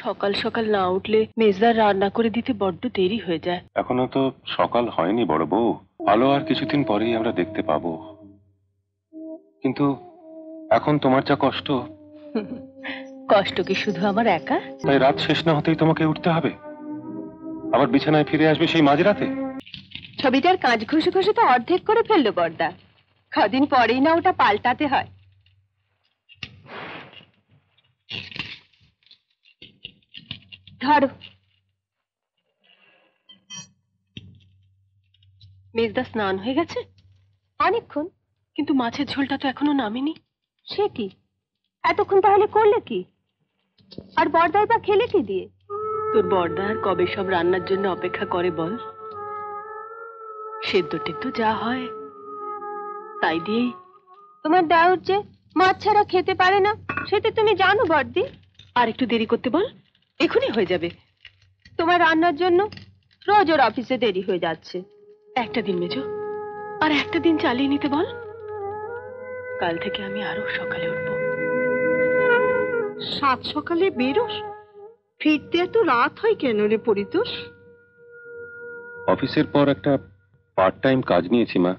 সকাল সকাল না উঠলে মেজদার রান্না করে দিতে বড্ড দেরি হয়ে যায়। এখনো তো সকাল হয়নি বড় বউ, আলো আর কিছুদিন পরেই আমরা দেখতে পাবো। কিন্তু এখন তোমার যা কষ্ট। কষ্ট কি শুধু আমার একা? তাই রাত শেষ না হতেই তোমাকে উঠতে হবে, আবার বিছানায় ফিরে আসবে সেই মাঝরাতে। ছবিটার কাঁচ ঘষে ঘষে তো অর্ধেক করে ফেললো বর্দা, কদিন পরেই না ওটা পাল্টাতে হয়। ধরো। মেজদা স্নান হয়ে গেছে? অনেকক্ষণ, কিন্তু মাছের ঝোলটা তো এখনো নামেনি। সে কি, এতক্ষণ তাহলে করলে কি? আর বর্দাই বা খেলে কি দিয়ে? তোর বর্দা আর কবে সব রান্নার জন্য অপেক্ষা করে বল? সেদ্ধ টেদ্ধ যা হয় তাই দিয়েই। তোমার দাউদ যে মাছ ছাড়া খেতে পারে না, সেটা তুমি জানো বর্দি। আর একটু দেরি করতে বল, এখনই হয়ে যাবে। তোমার রান্নার জন্য রোজ ওর অফিসে দেরি হয়ে যাচ্ছে। একটা দিন মেজো, আর একটা দিন চালিয়ে নিতে বল। কাল থেকে আমি আরো সকালে উঠবো। সাত সকালে বেরোস, ফিরতে এত রাত হয় কেন রে পরিতোষ? অফিসের পর একটা পার্ট টাইম কাজ নিয়েছি মা,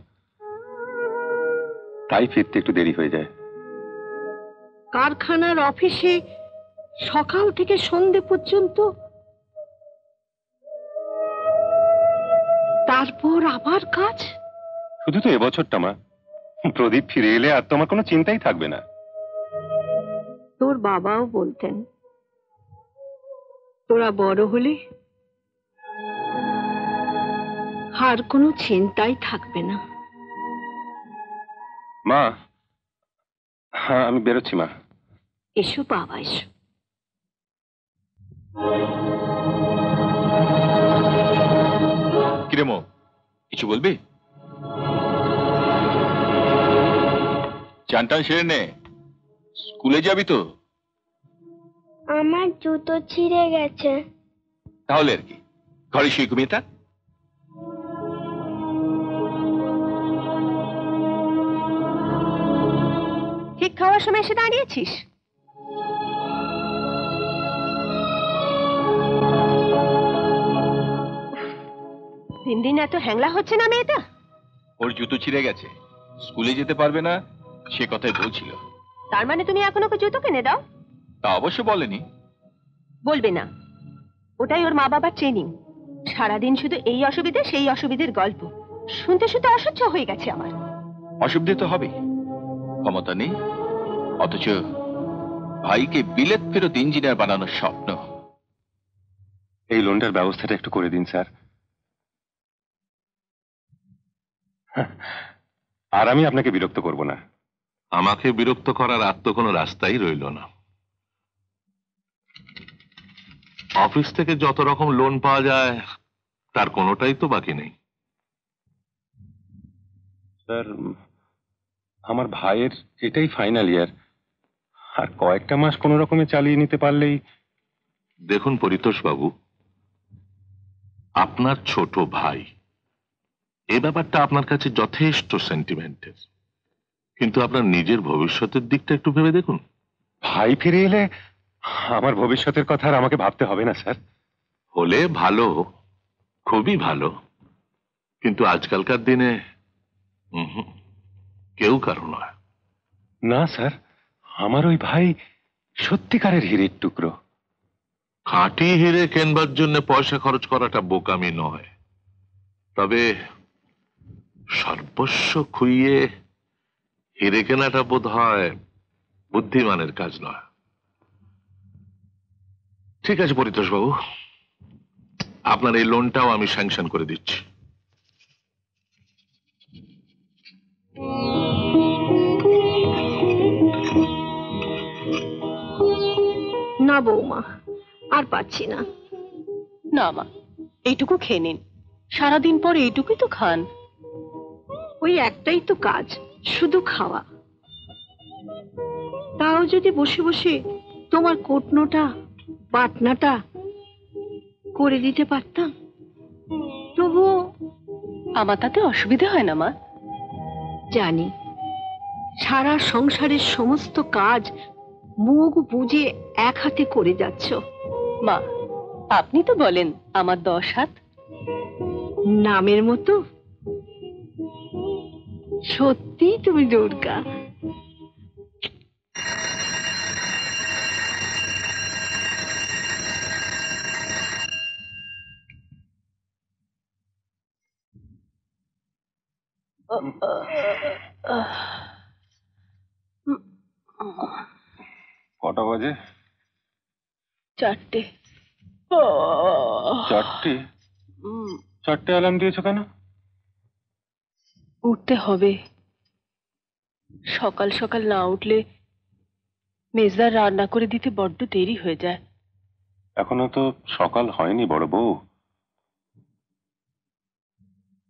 তাই ফিরতে একটু দেরি হয়ে যায়। কারখানার অফিসে সকাল থেকে সন্ধে পর্যন্ত, তারপর আবার কাজ। শুধু তো এবছরটা মা, প্রদীপ ফিরে এলে আর তোমার কোনো চিন্তাই থাকবে না। তোর বাবাও বলতেন, তোরা বড় হলে আর কোনো চিন্তাই থাকবে না। মা, হ্যাঁ আমি বেরোচ্ছি মা। এসো বাবা, এসো। কিরে মো, কিছু বলবি? চানটান সেরে নে, স্কুলে যাবি তো? আমার জুতো ছিঁড়ে গেছে। তাহলে আর কি, ঘরে শুয়ে ঘুমিয়ে থাক। ঠিক খাওয়ার সময় এসে দাঁড়িয়েছিস? দিন দিন এত হ্যাংলা হচ্ছে না মেয়েটা? ওর জুতো ছিঁড়ে গেছে, স্কুলে যেতে পারবে না, সে কথাই বলছিল। তার মানে তুমি এখন ওকে জুতো কিনে দাও? তা অবশ্য বলেনি। বলবে না, ওটাই ওর মা বাবার ট্রেনিং। সারাদিন শুধু এই অসুবিধে সেই অসুবিধের গল্প শুনতে শুনতে অসহ্য হয়ে গেছে আমার। অসুবিধে তো হবে, ক্ষমতা নেই, অথচ ভাইকে বিলেত ফেরত ইঞ্জিনিয়ার বানানোর স্বপ্ন। এই লোনটার ব্যবস্থাটা একটু করে দিন স্যার, আর আমি আপনাকে বিরক্ত করব না। আমাকে বিরক্ত করার আর তো কোনো রাস্তাই রইল না। অফিস থেকে যত রকম লোন পাওয়া যায় তার কোনোটাই তো বাকি নেই। স্যার, আমার ভাইয়ের এটাই ফাইনাল ইয়ার, আর কয়েকটা মাস কোনো রকমে চালিয়ে নিতে পারলেই। দেখুন পরিতোষ বাবু, আপনার ছোট ভাই, এ ব্যাপারটা আপনার কাছে যথেষ্ট সেন্টিমেন্টের, কিন্তু আপনার নিজের ভবিষ্যতের দিকটা একটু ভেবে দেখুন। ভাই ফিরে এলে আমার ভবিষ্যতের কথা আর আমাকে ভাবতে হবে না স্যার। হলে ভালো, খুবই ভালো, কিন্তু আজকালকার দিনে কেউ কারো নয়। না স্যার, আমার ওই ভাই সত্যিকারের হীরের টুকরো। খাঁটি হিরে কেনবার জন্য পয়সা খরচ করাটা বোকামি নয়, তবে সর্বস্ব খুইয়ে হিরে কেনাটা বোধ হয় বুদ্ধিমানের কাজ নয়। ঠিক আছে পরিতোষ বাবু, আপনার এই লোনটাও আমি স্যাংশন করে দিচ্ছি। না বৌমা, আর পাচ্ছি না। না মা, এইটুকু খেয়ে নিন, সারাদিন পর এইটুকুই তো খান। ওই একটাই তো কাজ, শুধু খাওয়া। তাও যদি বসে বসে তোমার কোটনোটা বাটনাটা করে দিতে পারতাম, তবু। আমার তাতে অসুবিধা হয় না মা। জানি সারা সংসারের সমস্ত কাজ মুখ বুজে এক হাতে করে যাচ্ছ, মা, আপনি তো বলেন আমার 10 হাত। নামের মতো সত্যি তুমি দুর্গা। কটা বাজে? 4টে। 4টে? 4টে অ্যালার্ম দিয়েছো কেন? উঠতে হবে। সকাল সকাল না উঠলে মেজদার রান্না করে দিতে বড্ড দেরি হয়ে যায়। এখনো তো সকাল হয়নি বড় বউ,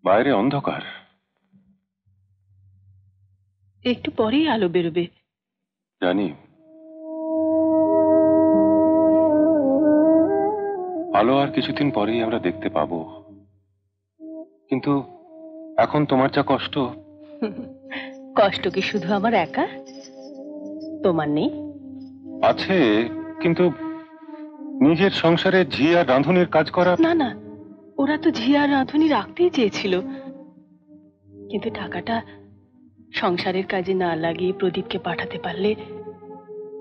বাইরে অন্ধকার। একটু পরেই আলো বেরোবে। জানি, আলো আর কিছুদিন পরেই আমরা দেখতে পাবো, কিন্তু এখন তোমার যা কষ্ট। কষ্ট কি শুধু আমার একা? তোমার নেই? আছে, কিন্তু নিজের সংসারে ঝি আর রাঁধুনির কাজ করা। না না, ওরা তো ঝি আর রাঁধুনি রাখতেই চেয়েছিল, কিন্তু টাকাটা সংসারের কাজে না লাগিয়ে প্রদীপকে পাঠাতে পারলে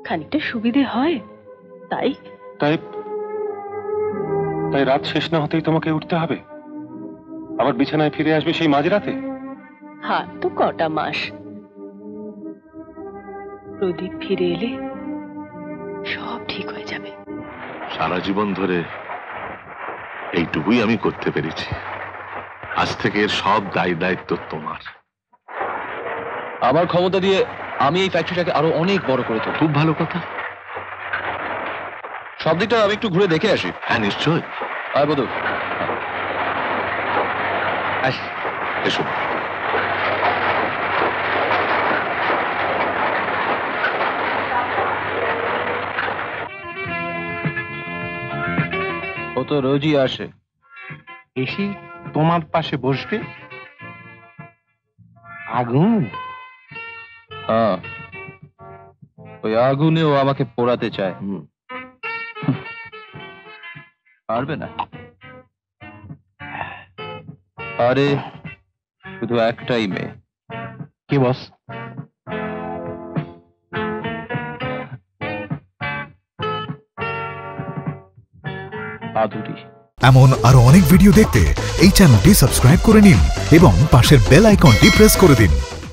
খানিকটা সুবিধে হয়। তাই তাই তাই রাত শেষ না হতেই তোমাকে উঠতে হবে, আবার বিছানায় ফিরে আসবে সেই মাঝরাতে। হাত তো কটা মাস। প্রদীপ ফিরে এলে সব ঠিক হয়ে যাবে। সারা জীবন ধরে এইটুকুই আমি করতে পেরেছি, আজ থেকে এর সব দায় দায়িত্ব তোমার। আমার ক্ষমতা দিয়ে আমি এই ফ্যাক্টরিটাকে আরো অনেক বড় করে তুলব। খুব ভালো কথা। সব দিকটা আমি একটু ঘুরে দেখে আসি। হ্যাঁ নিশ্চয়, আয় বধু, এসো। ও তো রোজই আসে। এসে তোমার পাশে বসবে। আগুন? হ্যাঁ, ওই আগুনে ও আমাকে পোড়াতে চায়। পারবে না। আরে শুধু একটাই মেয়ে। কি বস? আধুরি। এমন আরো অনেক ভিডিও দেখতে এই চ্যানেলটি সাবস্ক্রাইব করে নিন এবং পাশের বেল আইকনটি প্রেস করে দিন।